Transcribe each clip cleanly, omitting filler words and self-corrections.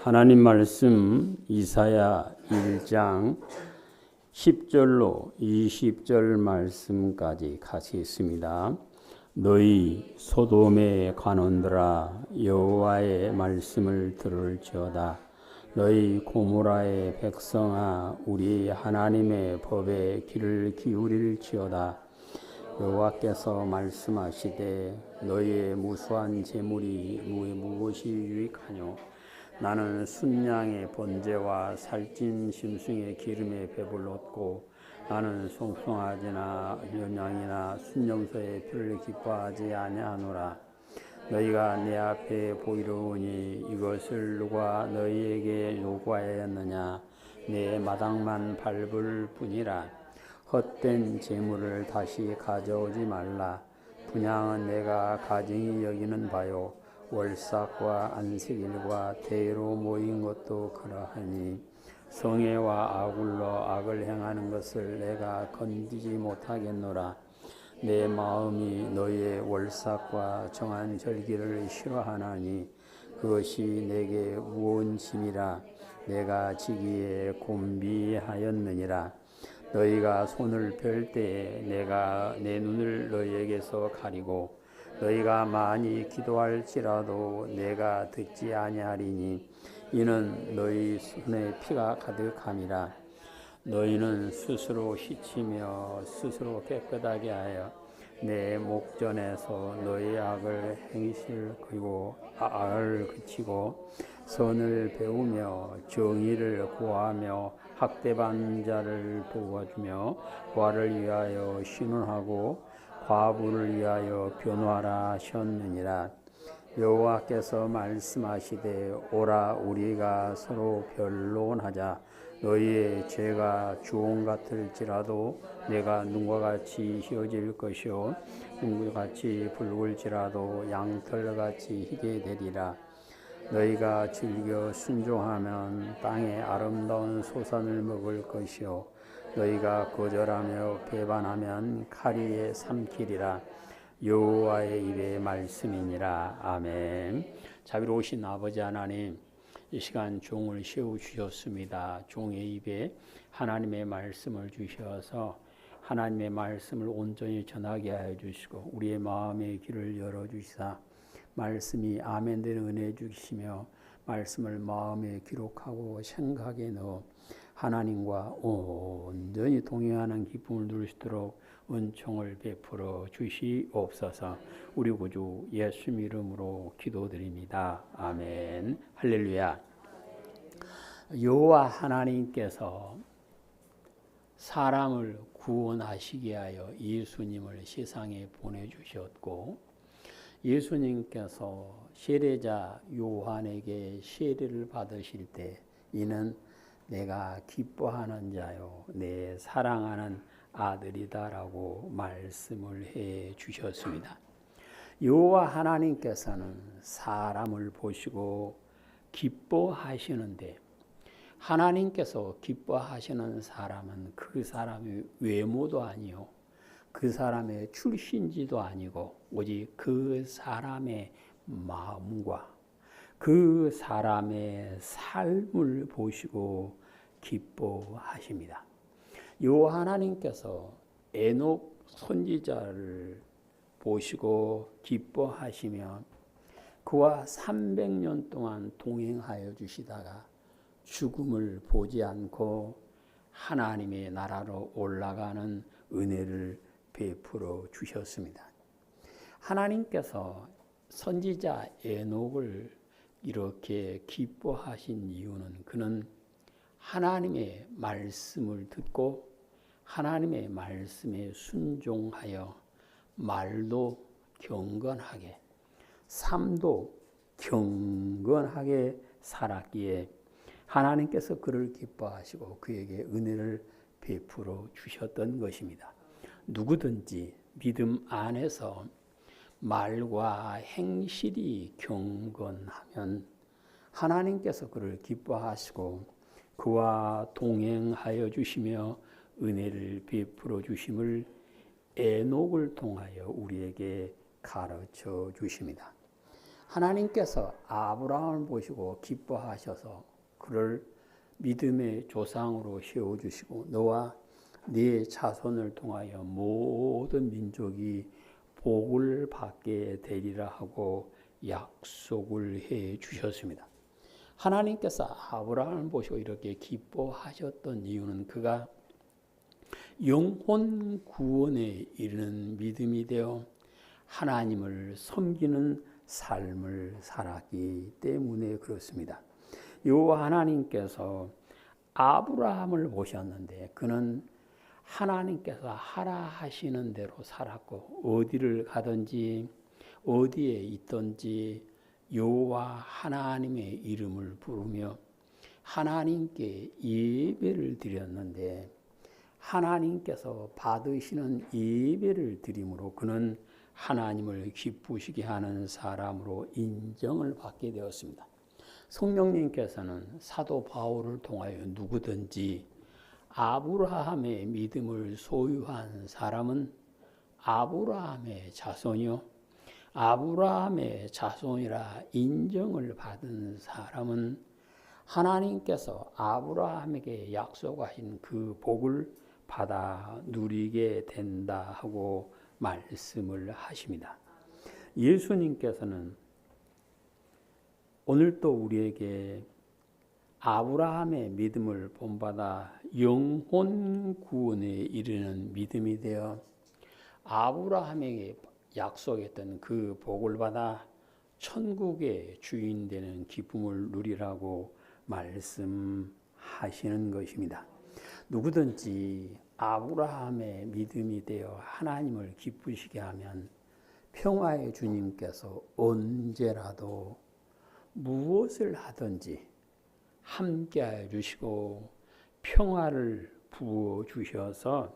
하나님 말씀 이사야 1장 10절로 20절 말씀까지 같이 있습니다. 너희 소돔의 관원들아 여호와의 말씀을 들을지어다. 너희 고모라의 백성아 우리 하나님의 법에 귀를 기울일지어다. 여호와께서 말씀하시되 너희의 무수한 재물이 무엇이 유익하뇨? 나는 순양의 번제와 살찐 짐승의 기름에 배불렀고 나는 송송아지나 연양이나 순염소의 피를 기뻐하지 아니하노라. 너희가 내 앞에 보이려오니 이것을 누가 너희에게 요구하였느냐? 내 마당만 밟을 뿐이라. 헛된 재물을 다시 가져오지 말라. 분향은 내가 가증히 여기는 바요 월삭과 안식일과 대로 모인 것도 그러하니 성애와 아굴러 악을 행하는 것을 내가 건지지 못하겠노라. 내 마음이 너희의 월삭과 정한 절기를 싫어하나니 그것이 내게 무거운 짐이라. 내가 지기에 곤비하였느니라. 너희가 손을 펼 때에 내가 내 눈을 너희에게서 가리고 너희가 많이 기도할지라도 내가 듣지 아니하리니 이는 너희 손에 피가 가득함이라. 너희는 스스로 씻히며 스스로 깨끗하게 하여 내 목전에서 너희 악을 행실 그리고 악을 그치고 선을 배우며 정의를 구하며 학대받는 자를 도와주며 부활을 위하여 신원하고 과부를 위하여 변호하라 하셨느니라. 여호와께서 말씀하시되 오라 우리가 서로 변론하자. 너희의 죄가 주홍 같을지라도 내가 눈과 같이 희어질 것이요 눈같이 붉을지라도 양털같이 희게 되리라. 너희가 즐겨 순종하면 땅의 아름다운 소산을 먹을 것이요 너희가 거절하며 배반하면 칼이 삼키리라. 여호와의 입의 말씀이니라. 아멘. 자비로우신 아버지 하나님, 이 시간 종을 세워주셨습니다. 종의 입에 하나님의 말씀을 주셔서 하나님의 말씀을 온전히 전하게 하여 주시고 우리의 마음의 귀를 열어주시사 말씀이 아멘 되는 은혜 주시며 말씀을 마음에 기록하고 생각에 넣어 하나님과 온전히 동행하는 기쁨을 누릴 수 있도록 은총을 베풀어 주시옵소서. 우리 구주 예수 이름으로 기도드립니다. 아멘. 할렐루야. 여호와 하나님께서 사람을 구원하시게 하여 예수님을 세상에 보내주셨고 예수님께서 세례자 요한에게 세례를 받으실 때 이는 내가 기뻐하는 자요 내 사랑하는 아들이다라고 말씀을 해 주셨습니다. 여호와 하나님께서는 사람을 보시고 기뻐하시는데 하나님께서 기뻐하시는 사람은 그 사람의 외모도 아니요 그 사람의 출신지도 아니고 오직 그 사람의 마음과 그 사람의 삶을 보시고 기뻐하십니다. 여호와 하나님께서 에녹 선지자를 보시고 기뻐하시며 그와 300년 동안 동행하여 주시다가 죽음을 보지 않고 하나님의 나라로 올라가는 은혜를 베풀어 주셨습니다. 하나님께서 선지자 에녹을 이렇게 기뻐하신 이유는 그는 하나님의 말씀을 듣고 하나님의 말씀에 순종하여 말도 경건하게 삶도 경건하게 살았기에 하나님께서 그를 기뻐하시고 그에게 은혜를 베풀어 주셨던 것입니다. 누구든지 믿음 안에서 말과 행실이 경건하면 하나님께서 그를 기뻐하시고 그와 동행하여 주시며 은혜를 베풀어 주심을 에녹을 통하여 우리에게 가르쳐 주십니다. 하나님께서 아브라함을 보시고 기뻐하셔서 그를 믿음의 조상으로 세워주시고 너와 네 자손을 통하여 모든 민족이 복을 받게 되리라 하고 약속을 해 주셨습니다. 하나님께서 아브라함을 보시고 이렇게 기뻐하셨던 이유는 그가 영혼 구원에 이르는 믿음이 되어 하나님을 섬기는 삶을 살았기 때문에 그렇습니다. 여호와 하나님께서 아브라함을 보셨는데 그는 하나님께서 하라 하시는 대로 살았고 어디를 가든지 어디에 있든지 여호와 하나님의 이름을 부르며 하나님께 예배를 드렸는데 하나님께서 받으시는 예배를 드림으로 그는 하나님을 기쁘시게 하는 사람으로 인정을 받게 되었습니다. 성령님께서는 사도 바울을 통하여 누구든지 아브라함의 믿음을 소유한 사람은 아브라함의 자손이요 아브라함의 자손이라 인정을 받은 사람은 하나님께서 아브라함에게 약속하신 그 복을 받아 누리게 된다 하고 말씀을 하십니다. 예수님께서는 오늘도 우리에게 아브라함의 믿음을 본받아 영혼 구원에 이르는 믿음이 되어 아브라함에게 약속했던 그 복을 받아 천국의 주인 되는 기쁨을 누리라고 말씀하시는 것입니다. 누구든지 아브라함의 믿음이 되어 하나님을 기쁘시게 하면 평화의 주님께서 언제라도 무엇을 하든지 함께하여 주시고 평화를 부어 주셔서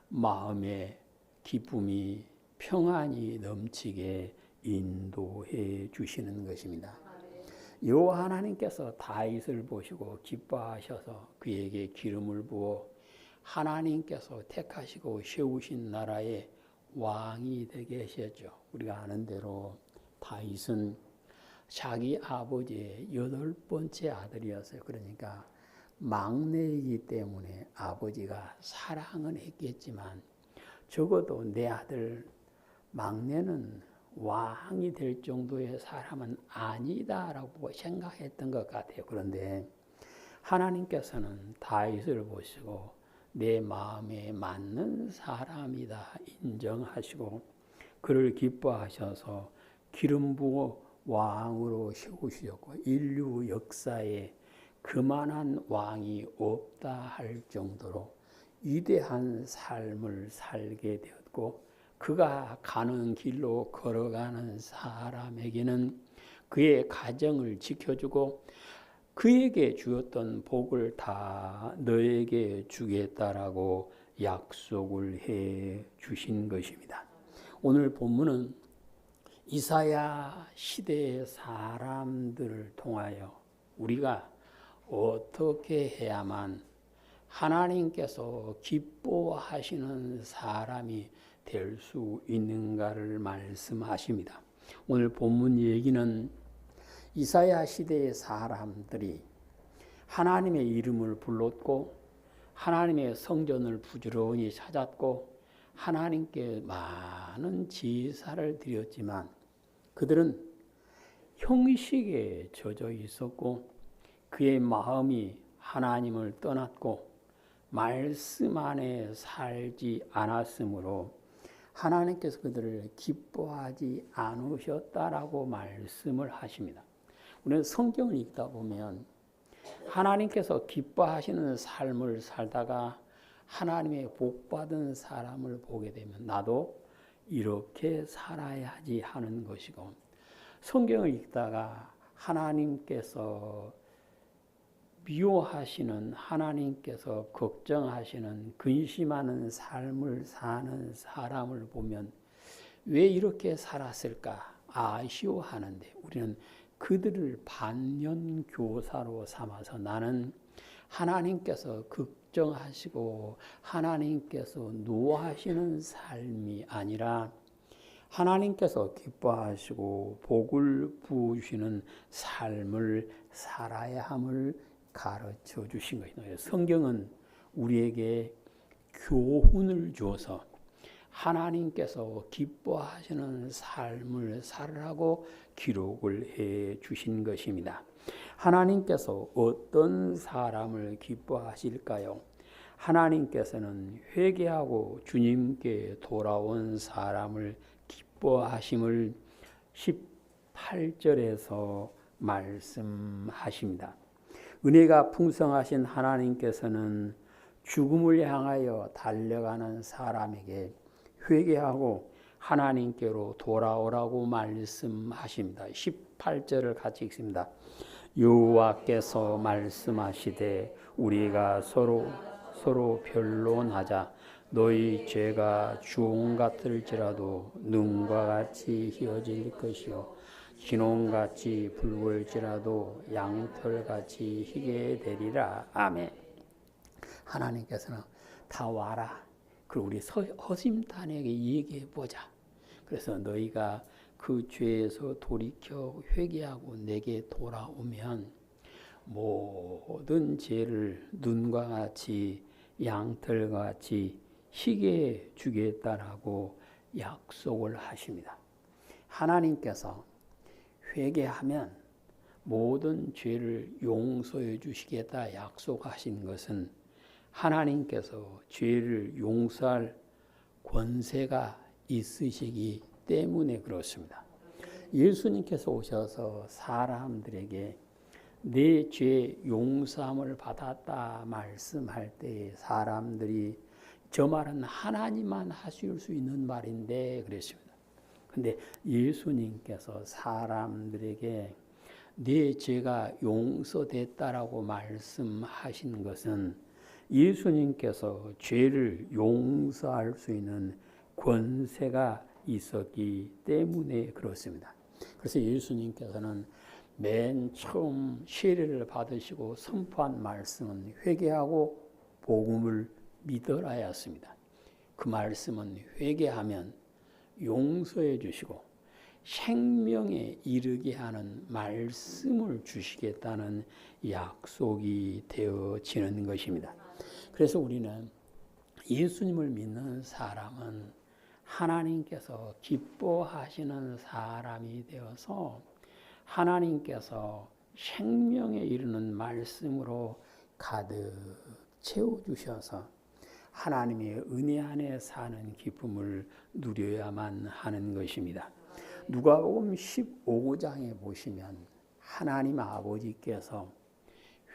마음의 기쁨이 평안이 넘치게 인도해 주시는 것입니다. 여호와 하나님께서 다윗을 보시고 기뻐하셔서 그에게 기름을 부어 하나님께서 택하시고 세우신 나라의 왕이 되게 하셨죠. 우리가 아는 대로 다윗은 자기 아버지의 8번째 아들이었어요. 그러니까 막내이기 때문에 아버지가 사랑은 했겠지만 적어도 내 아들 막내는 왕이 될 정도의 사람은 아니다라고 생각했던 것 같아요. 그런데 하나님께서는 다윗을 보시고 내 마음에 맞는 사람이다 인정하시고 그를 기뻐하셔서 기름 부어 왕으로 세우셨고 인류 역사에 그만한 왕이 없다 할 정도로 위대한 삶을 살게 되었고 그가 가는 길로 걸어가는 사람에게는 그의 가정을 지켜주고 그에게 주었던 복을 다 너에게 주겠다라고 약속을 해 주신 것입니다. 오늘 본문은 이사야 시대의 사람들을 통하여 우리가 어떻게 해야만 하나님께서 기뻐하시는 사람이 될 수 있는가를 말씀하십니다. 오늘 본문 얘기는 이사야 시대의 사람들이 하나님의 이름을 불렀고 하나님의 성전을 부지런히 찾았고 하나님께 많은 제사를 드렸지만 그들은 형식에 젖어 있었고 그의 마음이 하나님을 떠났고 말씀 안에 살지 않았으므로 하나님께서 그들을 기뻐하지 않으셨다라고 말씀을 하십니다. 우리는 성경을 읽다 보면 하나님께서 기뻐하시는 삶을 살다가 하나님의 복받은 사람을 보게 되면 나도 이렇게 살아야지 하는 것이고 성경을 읽다가 하나님께서 미워하시는 하나님께서 걱정하시는 근심하는 삶을 사는 사람을 보면 왜 이렇게 살았을까 아쉬워하는데 우리는 그들을 반면교사로 삼아서 나는 하나님께서 걱정하시고 하나님께서 노하시는 삶이 아니라 하나님께서 기뻐하시고 복을 부으시는 삶을 살아야 함을 가르쳐 주신 거예요. 성경은 우리에게 교훈을 주어서 하나님께서 기뻐하시는 삶을 살라고 기록을 해 주신 것입니다. 하나님께서 어떤 사람을 기뻐하실까요? 하나님께서는 회개하고 주님께 돌아온 사람을 기뻐하심을 18절에서 말씀하십니다. 은혜가 풍성하신 하나님께서는 죽음을 향하여 달려가는 사람에게 회개하고 하나님께로 돌아오라고 말씀하십니다. 18절을 같이 읽습니다. 여호와께서 말씀하시되 우리가 서로 변론하자. 너희 죄가 주홍 같을지라도 눈과 같이 희어질 것이요 진홍같이 붉을지라도 양털같이 희게 되리라. 아멘. 하나님께서는 다 와라. 그리고 우리 허심탄회하게 얘기해 보자. 그래서 너희가 그 죄에서 돌이켜 회개하고 내게 돌아오면 모든 죄를 눈과 같이 양털과 같이 희게 주겠다라고 약속을 하십니다. 하나님께서 회개하면 모든 죄를 용서해 주시겠다 약속하신 것은 하나님께서 죄를 용서할 권세가 있으시기 때문에 그렇습니다. 예수님께서 오셔서 사람들에게 내 죄 용서함을 받았다 말씀할 때 사람들이 저 말은 하나님만 하실 수 있는 말인데 그랬습니다. 근데 예수님께서 사람들에게 내 죄가 용서됐다라고 말씀하신 것은 예수님께서 죄를 용서할 수 있는 권세가 있었기 때문에 그렇습니다. 그래서 예수님께서는 맨 처음 세례를 받으시고 선포한 말씀은 회개하고 복음을 믿어라였습니다. 그 말씀은 회개하면 용서해 주시고 생명에 이르게 하는 말씀을 주시겠다는 약속이 되어지는 것입니다. 그래서 우리는 예수님을 믿는 사람은 하나님께서 기뻐하시는 사람이 되어서 하나님께서 생명에 이르는 말씀으로 가득 채워주셔서 하나님의 은혜 안에 사는 기쁨을 누려야만 하는 것입니다. 누가복음 15장에 보시면 하나님 아버지께서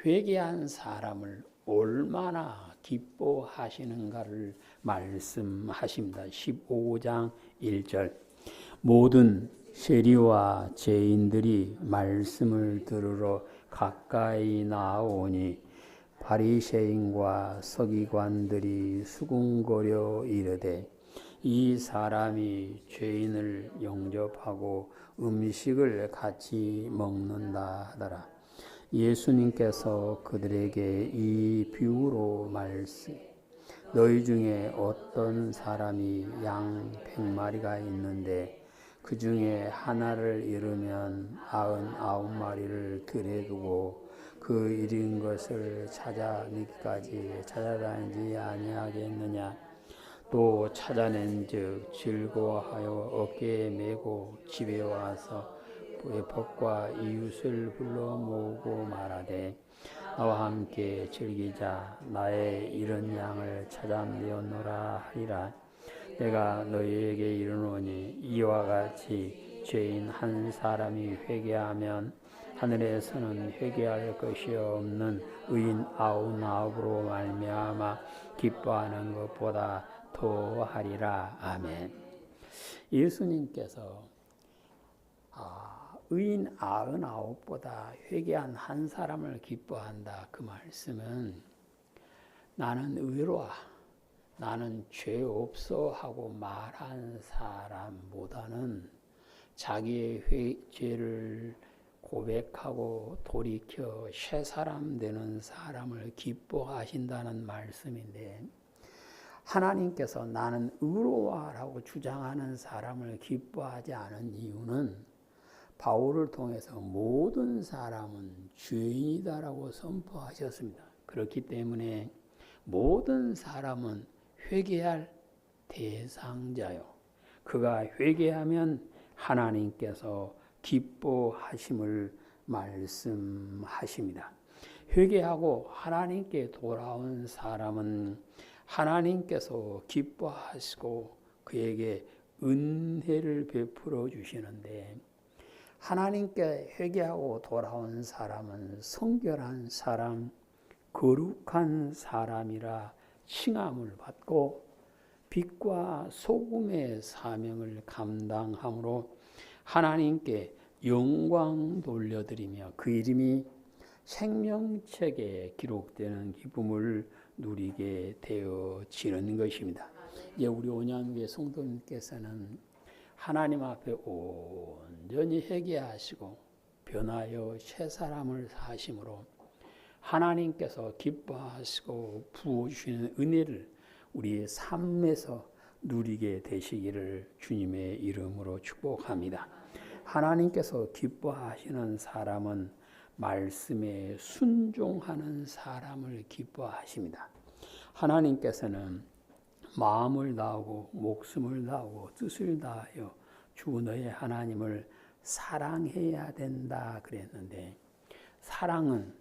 회개한 사람을 얼마나 기뻐하시는가를 말씀하십니다. 15장 1절 모든 세리와 죄인들이 말씀을 들으러 가까이 나오니 바리새인과 서기관들이 수군거려 이르되 이 사람이 죄인을 영접하고 음식을 같이 먹는다 하더라. 예수님께서 그들에게 이 비유로 말씀 너희 중에 어떤 사람이 양 100마리가 있는데 그 중에 하나를 잃으면 99마리를 들에 두고 그 잃은 것을 찾아내기까지 찾아다니지 아니하겠느냐. 또 찾아낸즉 즐거워하여 어깨에 메고 집에 와서 외법과 이웃을 불러 모으고 말하되 나와 함께 즐기자. 나의 잃은 양을 찾아내었노라 하리라. 내가 너희에게 이르노니 이와 같이 죄인 한 사람이 회개하면 하늘에서는 회개할 것이 없는 의인 99으로 말미암아 기뻐하는 것보다 더하리라. 아멘. 예수님께서 의인 99보다 회개한 한 사람을 기뻐한다. 그 말씀은 나는 의로워, 나는 죄 없어 하고 말한 사람보다는 자기의 죄를 고백하고 돌이켜 새 사람 되는 사람을 기뻐하신다는 말씀인데 하나님께서 나는 의로와라고 주장하는 사람을 기뻐하지 않은 이유는 바울을 통해서 모든 사람은 죄인이다라고 선포하셨습니다. 그렇기 때문에 모든 사람은 회개할 대상자요. 그가 회개하면 하나님께서 기뻐하심을 말씀하십니다. 회개하고 하나님께 돌아온 사람은 하나님께서 기뻐하시고 그에게 은혜를 베풀어 주시는데, 하나님께 회개하고 돌아온 사람은 성결한 사람, 거룩한 사람이라 칭함을 받고 빛과 소금의 사명을 감당함으로 하나님께 영광 돌려드리며 그 이름이 생명책에 기록되는 기쁨을 누리게 되어지는 것입니다. 이제 우리 온양교회 성도님께서는 하나님 앞에 온전히 회개하시고 변하여 새 사람을 사심으로 하나님께서 기뻐하시고 부어주시는 은혜를 우리의 삶에서 누리게 되시기를 주님의 이름으로 축복합니다. 하나님께서 기뻐하시는 사람은 말씀에 순종하는 사람을 기뻐하십니다. 하나님께서는 마음을 다하고 목숨을 다하고 뜻을 다하여 주 너의 하나님을 사랑해야 된다 그랬는데, 사랑은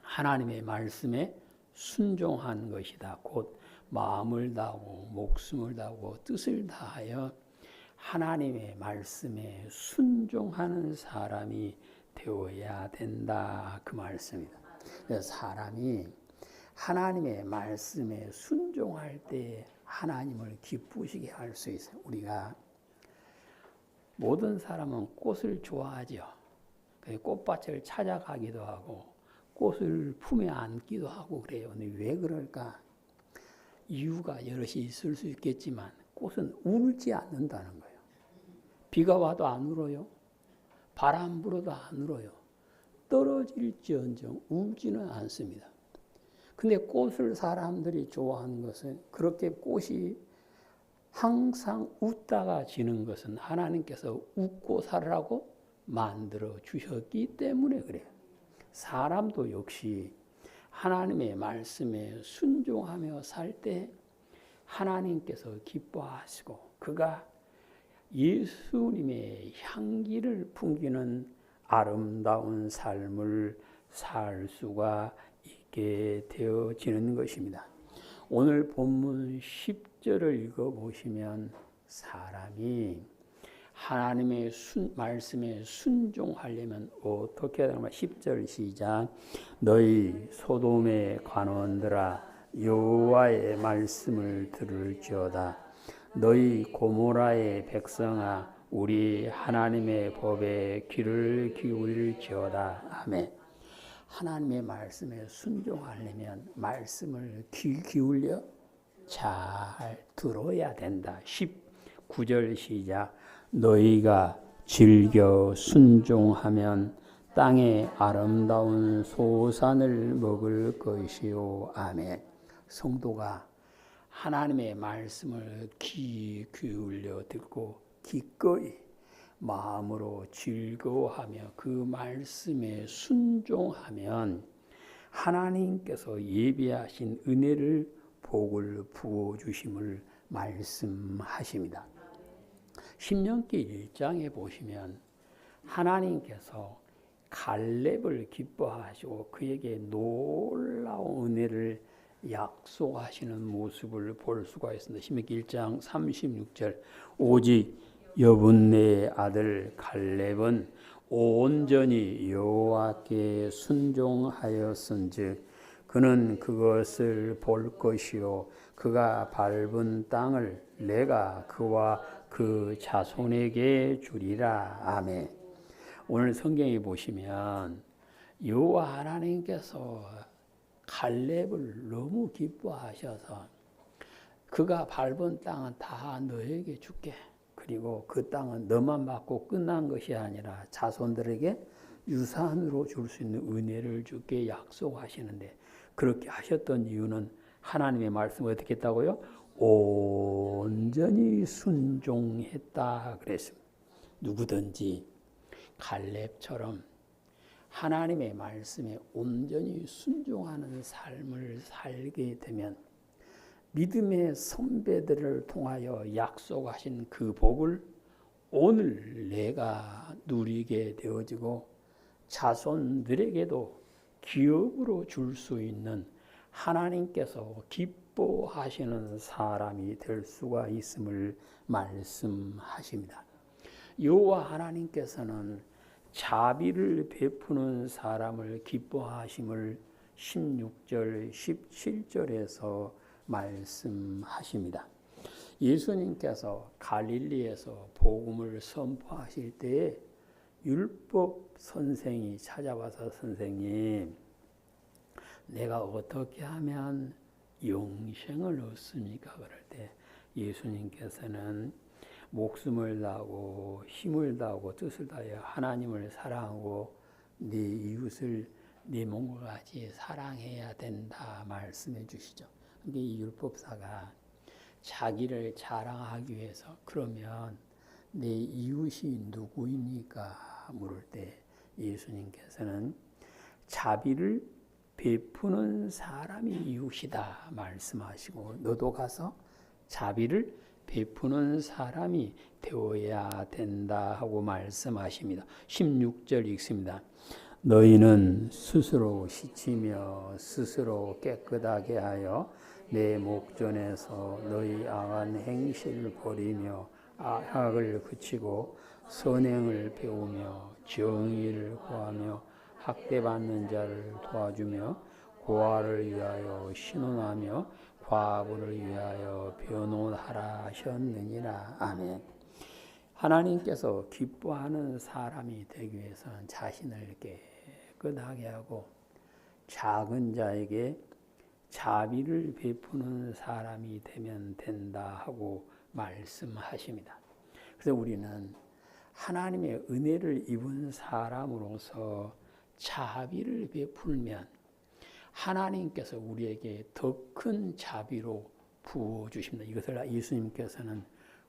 하나님의 말씀에 순종한 것이다. 곧 마음을 다하고 목숨을 다하고 뜻을 다하여 하나님의 말씀에 순종하는 사람이 되어야 된다 그 말씀입니다. 그래서 사람이 하나님의 말씀에 순종할 때 하나님을 기쁘시게 할 수 있어요. 우리가 모든 사람은 꽃을 좋아하죠. 꽃밭을 찾아가기도 하고 꽃을 품에 안기도 하고 그래요. 근데 왜 그럴까? 이유가 여럿이 있을 수 있겠지만 꽃은 울지 않는다는 거예요. 비가 와도 안 울어요. 바람 불어도 안 울어요. 떨어질지언정 울지는 않습니다. 근데 꽃을 사람들이 좋아하는 것은, 그렇게 꽃이 항상 웃다가 지는 것은 하나님께서 웃고 살라고 만들어 주셨기 때문에 그래요. 사람도 역시 하나님의 말씀에 순종하며 살 때 하나님께서 기뻐하시고 그가 예수님의 향기를 풍기는 아름다운 삶을 살 수가 있게 되어지는 것입니다. 오늘 본문 10절을 읽어보시면 사람이 하나님의 말씀에 순종하려면 어떻게 해야 되나? 10절 시작. 너희 소돔의 관원들아 여호와의 말씀을 들을지어다. 너희 고모라의 백성아 우리 하나님의 법에 귀를 기울일지어다. 아멘. 하나님의 말씀에 순종하려면 말씀을 귀 기울여 잘 들어야 된다. 19절 시작. 너희가 즐겨 순종하면 땅의 아름다운 소산을 먹을 것이요. 아멘. 성도가 하나님의 말씀을 귀 기울여 듣고 기꺼이 마음으로 즐거워하며 그 말씀에 순종하면 하나님께서 예비하신 은혜를 복을 부어주심을 말씀하십니다. 신명기 1장에 보시면 하나님께서 갈렙을 기뻐하시고 그에게 놀라운 은혜를 약속하시는 모습을 볼 수가 있습니다. 신명기 1장 36절. 오직 여분네의 아들 갈렙은 온전히 여호와께 순종하였은즉 그는 그것을 볼 것이요 그가 밟은 땅을 내가 그와 그 자손에게 주리라. 아멘. 오늘 성경에 보시면 여호와 하나님께서 갈렙을 너무 기뻐하셔서 그가 밟은 땅은 다 너에게 줄게. 그리고 그 땅은 너만 받고 끝난 것이 아니라 자손들에게 유산으로 줄 수 있는 은혜를 주게 약속하시는데, 그렇게 하셨던 이유는 하나님의 말씀을 어떻게 했다고요? 온전히 순종했다 그랬습니다. 누구든지 갈렙처럼 하나님의 말씀에 온전히 순종하는 삶을 살게 되면 믿음의 선배들을 통하여 약속하신 그 복을 오늘 내가 누리게 되어지고 자손들에게도 기업으로 줄 수 있는 하나님께서 기뻐하시는 사람이 될 수가 있음을 말씀하십니다. 여호와 하나님께서는 자비를 베푸는 사람을 기뻐하심을 16절, 17절에서 말씀하십니다. 예수님께서 갈릴리에서 복음을 선포하실 때에 율법 선생이 찾아와서 선생님, 내가 어떻게 하면 영생을 얻습니까? 그럴 때 예수님께서는 목숨을 다하고 힘을 다하고 뜻을 다하여 하나님을 사랑하고 네 이웃을 네 몸과 같이 사랑해야 된다 말씀해 주시죠. 그러니까 이 율법사가 자기를 자랑하기 위해서 그러면 내 이웃이 누구입니까? 물을 때 예수님께서는 자비를 베푸는 사람이 이웃이다 말씀하시고 너도 가서 자비를 베푸는 사람이 되어야 된다 하고 말씀하십니다. 16절 읽습니다. 너희는 스스로 씻으며 스스로 깨끗하게 하여 내 목전에서 너희 악한 행실을 버리며 악을 그치고 선행을 배우며 정의를 구하며 학대받는 자를 도와주며 고아를 위하여 신원하며 과부를 위하여 변호하라 하셨느니라. 아멘. 하나님께서 기뻐하는 사람이 되기 위해서는 자신을 깨끗하게 하고 작은 자에게 자비를 베푸는 사람이 되면 된다 하고 말씀하십니다. 그래서 우리는 하나님의 은혜를 입은 사람으로서 자비를 베풀면 하나님께서 우리에게 더 큰 자비로 부어주십니다. 이것을 예수님께서는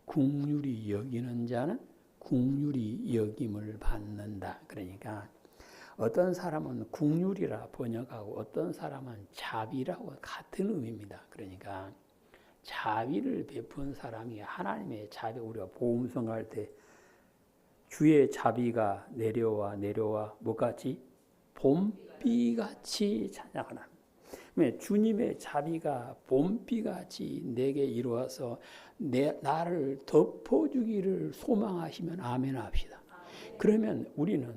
긍휼히 여기는 자는 긍휼히 여김을 받는다. 그러니까 어떤 사람은 긍휼이라 번역하고 어떤 사람은 자비라고 같은 의미입니다. 그러니까 자비를 베푼 사람이 하나님의 자비, 우리가 복음성 할 때 주의 자비가 내려와 뭐같이? 봄비같이 찬양하라. 주님의 자비가 봄비같이 내게 이루어서 나를 덮어주기를 소망하시면 아멘 합시다. 그러면 우리는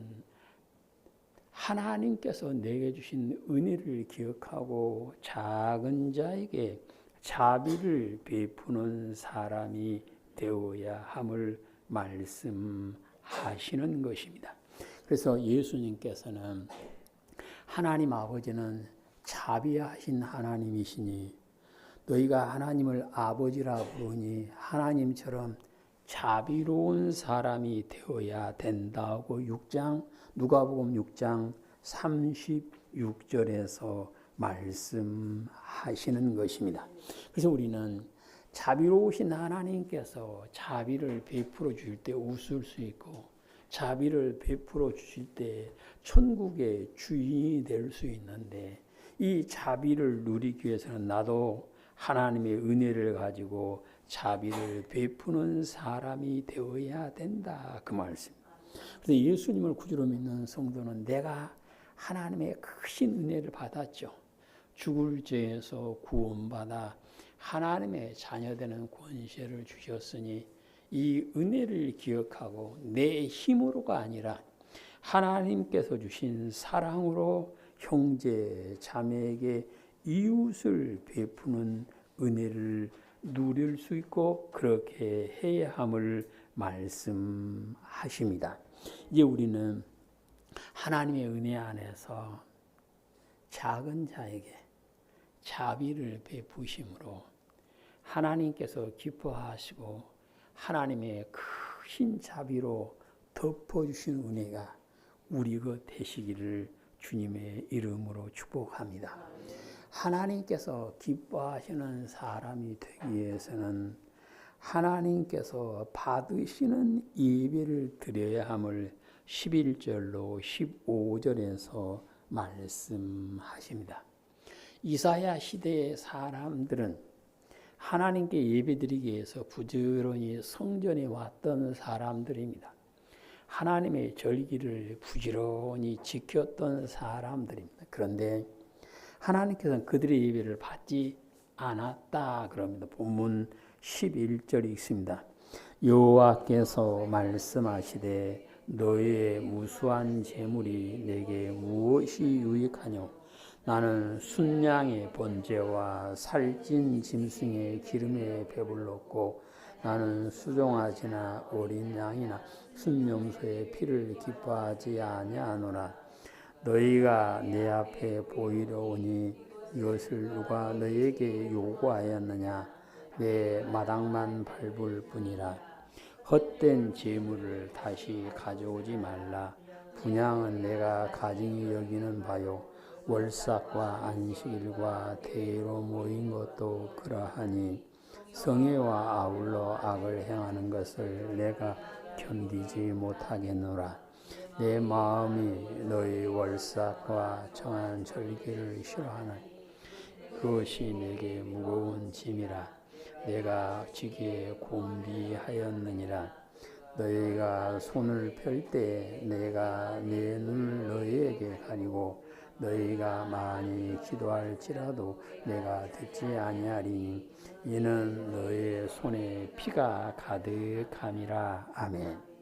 하나님께서 내게 주신 은혜를 기억하고 작은 자에게 자비를 베푸는 사람이 되어야 함을 말씀하시는 것입니다. 그래서 예수님께서는 하나님 아버지는 자비하신 하나님이시니 너희가 하나님을 아버지라 부르니 하나님처럼 자비로운 사람이 되어야 된다고 누가복음 6장 36절에서 말씀하시는 것입니다. 그래서 우리는 자비로우신 하나님께서 자비를 베풀어 주실 때 웃을 수 있고 자비를 베풀어 주실 때 천국의 주인이 될 수 있는데 이 자비를 누리기 위해서는 나도 하나님의 은혜를 가지고 자비를 베푸는 사람이 되어야 된다. 그 말씀. 그래서 예수님을 구주로 믿는 성도는 내가 하나님의 크신 은혜를 받았죠. 죽을 죄에서 구원받아 하나님의 자녀되는 권세를 주셨으니 이 은혜를 기억하고 내 힘으로가 아니라 하나님께서 주신 사랑으로 형제 자매에게 이웃을 베푸는 은혜를 누릴 수 있고 그렇게 해야 함을 말씀하십니다. 이제 우리는 하나님의 은혜 안에서 작은 자에게 자비를 베푸심으로 하나님께서 기뻐하시고 하나님의 크신 자비로 덮어주신 은혜가 우리 것 되시기를 주님의 이름으로 축복합니다. 하나님께서 기뻐하시는 사람이 되기 위해서는 하나님께서 받으시는 예배를 드려야 함을 11절로 15절에서 말씀하십니다. 이사야 시대의 사람들은 하나님께 예배드리기 위해서 부지런히 성전에 왔던 사람들입니다. 하나님의 절기를 부지런히 지켰던 사람들입니다. 그런데 하나님께서는 그들의 예배를 받지 않았다 그럽니다. 본문 11절이 있습니다. 여호와께서 말씀하시되 너희의 무수한 재물이 내게 무엇이 유익하뇨? 나는 순양의 번제와 살찐 짐승의 기름에 배불렀고 나는 수종아지나 어린 양이나 순명소의 피를 기뻐하지 아니하노라. 너희가 내 앞에 보이려 오니 이것을 누가 너희에게 요구하였느냐? 내 마당만 밟을 뿐이라. 헛된 재물을 다시 가져오지 말라. 분향은 내가 가증히 여기는 바요. 월삭과 안식일과 대회로 모인 것도 그러하니 성회와 아울러 악을 행하는 것을 내가 견디지 못하겠노라. 내 마음이 너희 월삭과 정한 절기를 싫어하나니 그것이 내게 무거운 짐이라. 내가 지기에 곤비하였느니라. 너희가 손을 펼 때 내가 내 눈을 너희에게 가리고 너희가 많이 기도할지라도 내가 듣지 아니하리니 이는 너희의 손에 피가 가득함이라. 아멘.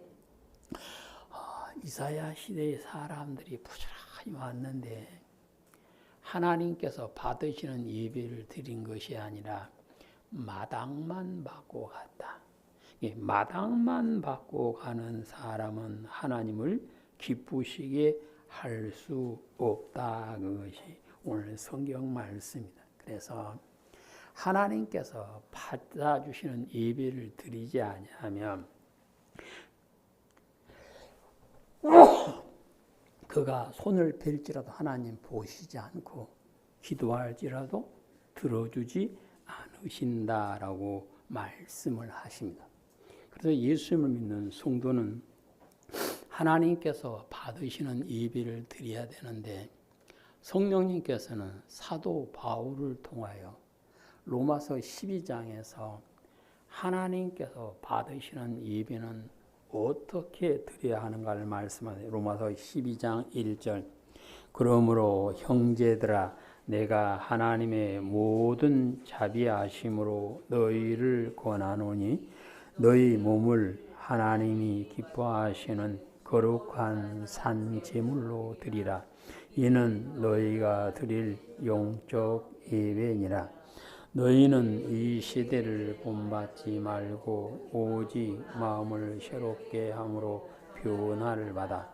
이사야 시대의 사람들이 부지런히 왔는데 하나님께서 받으시는 예배를 드린 것이 아니라 마당만 받고 갔다. 마당만 받고 가는 사람은 하나님을 기쁘시게 할 수 없다. 그것이 오늘 성경 말씀입니다. 그래서 하나님께서 받아주시는 예배를 드리지 아니하면 그가 손을 펼지라도 하나님 보시지 않고 기도할지라도 들어주지 않으신다라고 말씀을 하십니다. 그래서 예수님을 믿는 성도는 하나님께서 받으시는 예배를 드려야 되는데 성령님께서는 사도 바울을 통하여 로마서 12장에서 하나님께서 받으시는 예배는 어떻게 드려야 하는가를 말씀하세요. 로마서 12장 1절. 그러므로 형제들아 내가 하나님의 모든 자비하심으로 너희를 권하노니 너희 몸을 하나님이 기뻐하시는 거룩한 산 제물로 드리라. 이는 너희가 드릴 영적 예배니라. 너희는 이 시대를 본받지 말고 오직 마음을 새롭게 함으로 변화를 받아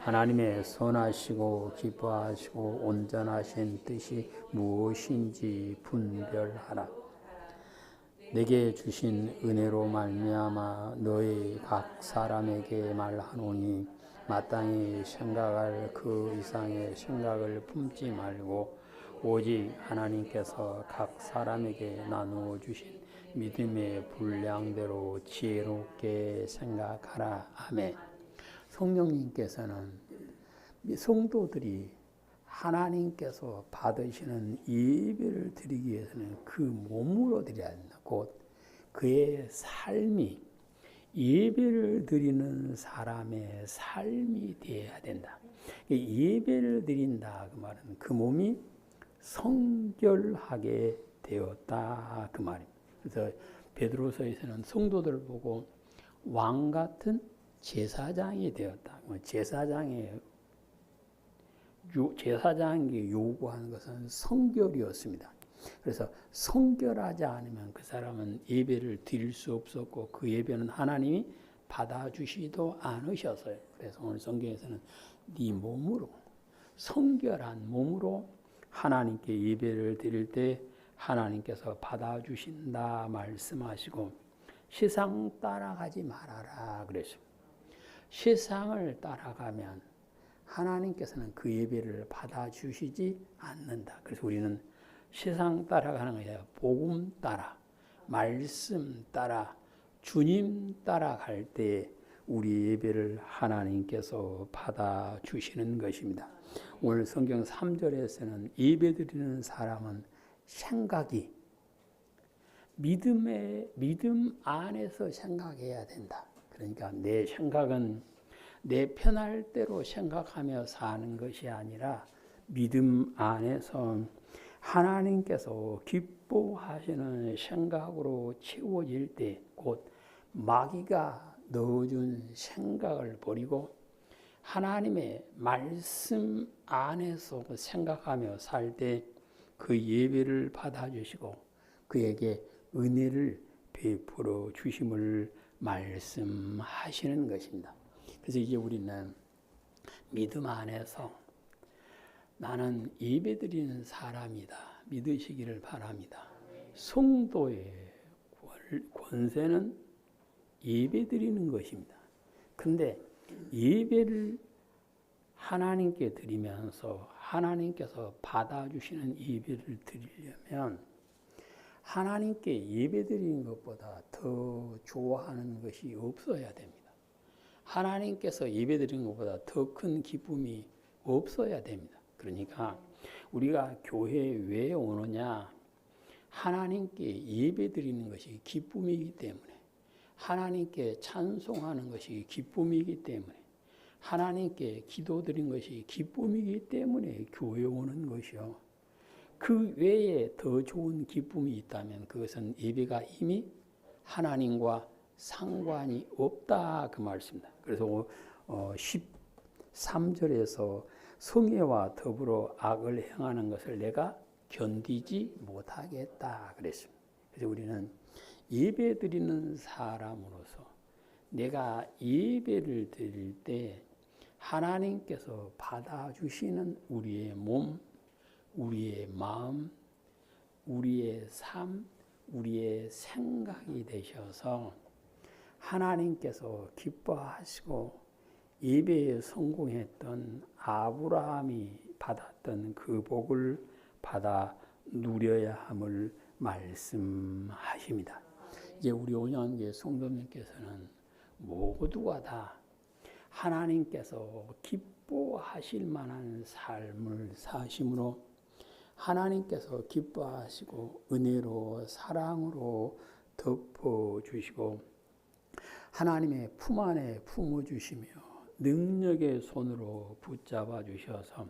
하나님의 선하시고 기뻐하시고 온전하신 뜻이 무엇인지 분별하라. 내게 주신 은혜로 말미암아 너희 각 사람에게 말하노니 마땅히 생각할 그 이상의 생각을 품지 말고 오직 하나님께서 각 사람에게 나누어 주신 믿음의 분량대로 지혜롭게 생각하라. 아멘. 성령님께서는 성도들이 하나님께서 받으시는 예배를 드리기 위해서는 그 몸으로 드려야 된다. 곧 그의 삶이 예배를 드리는 사람의 삶이 되어야 된다. 예배를 드린다 그 말은 그 몸이 성결하게 되었다 그 말입니다. 그래서 베드로서에서는 성도들을 보고 왕 같은 제사장이 되었다. 제사장이 요구하는 것은 성결이었습니다. 그래서 성결하지 않으면 그 사람은 예배를 드릴 수 없었고 그 예배는 하나님이 받아주시도 않으셨어요. 그래서 오늘 성경에서는 네 몸으로 성결한 몸으로 하나님께 예배를 드릴 때 하나님께서 받아주신다 말씀하시고 세상 따라가지 말아라 그랬습니다. 세상을 따라가면 하나님께서는 그 예배를 받아주시지 않는다. 그래서 우리는 세상 따라가는 것이 아니라 복음 따라, 말씀 따라, 주님 따라갈 때 우리 예배를 하나님께서 받아주시는 것입니다. 오늘 성경 3절에서는 예배드리는 사람은 생각이 믿음 안에서 생각해야 된다. 그러니까 내 생각은 내 편할 대로 생각하며 사는 것이 아니라 믿음 안에서 하나님께서 기뻐하시는 생각으로 채워질 때 곧 마귀가 넣어준 생각을 버리고 하나님의 말씀 안에서 생각하며 살 때 그 예배를 받아주시고 그에게 은혜를 베풀어 주심을 말씀하시는 것입니다. 그래서 이제 우리는 믿음 안에서 나는 예배드리는 사람이다 믿으시기를 바랍니다. 성도의 권세는 예배드리는 것입니다. 그런데 예배를 하나님께 드리면서 하나님께서 받아주시는 예배를 드리려면 하나님께 예배드리는 것보다 더 좋아하는 것이 없어야 됩니다. 하나님께서 예배드리는 것보다 더 큰 기쁨이 없어야 됩니다. 그러니까 우리가 교회에 왜 오느냐? 하나님께 예배드리는 것이 기쁨이기 때문에, 하나님께 찬송하는 것이 기쁨이기 때문에, 하나님께 기도드린 것이 기쁨이기 때문에 교회에 오는 것이요. 그 외에 더 좋은 기쁨이 있다면 그것은 예배가 이미 하나님과 상관이 없다 그 말씀입니다. 그래서 13절에서 성애와 더불어 악을 행하는 것을 내가 견디지 못하겠다 그랬습니다. 그래서 우리는 예배 드리는 사람으로서 내가 예배를 드릴 때 하나님께서 받아주시는 우리의 몸, 우리의 마음, 우리의 삶, 우리의 생각이 되셔서 하나님께서 기뻐하시고 예배에 성공했던 아브라함이 받았던 그 복을 받아 누려야 함을 말씀하십니다. 이제 우리 온양교회 성도님께서는 모두가 다 하나님께서 기뻐하실 만한 삶을 사심으로 하나님께서 기뻐하시고 은혜로 사랑으로 덮어주시고 하나님의 품 안에 품어주시며 능력의 손으로 붙잡아 주셔서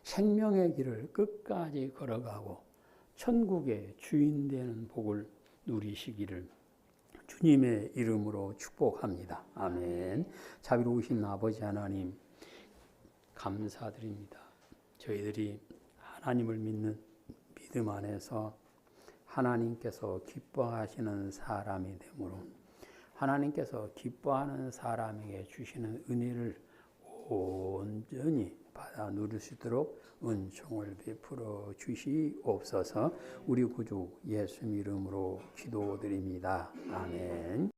생명의 길을 끝까지 걸어가고 천국의 주인 되는 복을 누리시기를 주님의 이름으로 축복합니다. 아멘. 자비로우신 아버지 하나님 감사드립니다. 저희들이 하나님을 믿는 믿음 안에서 하나님께서 기뻐하시는 사람이 되므로 하나님께서 기뻐하는 사람에게 주시는 은혜를 온전히 받아 누릴 수 있도록 은총을 베풀어 주시옵소서. 우리 구주 예수 이름으로 기도드립니다. 아멘.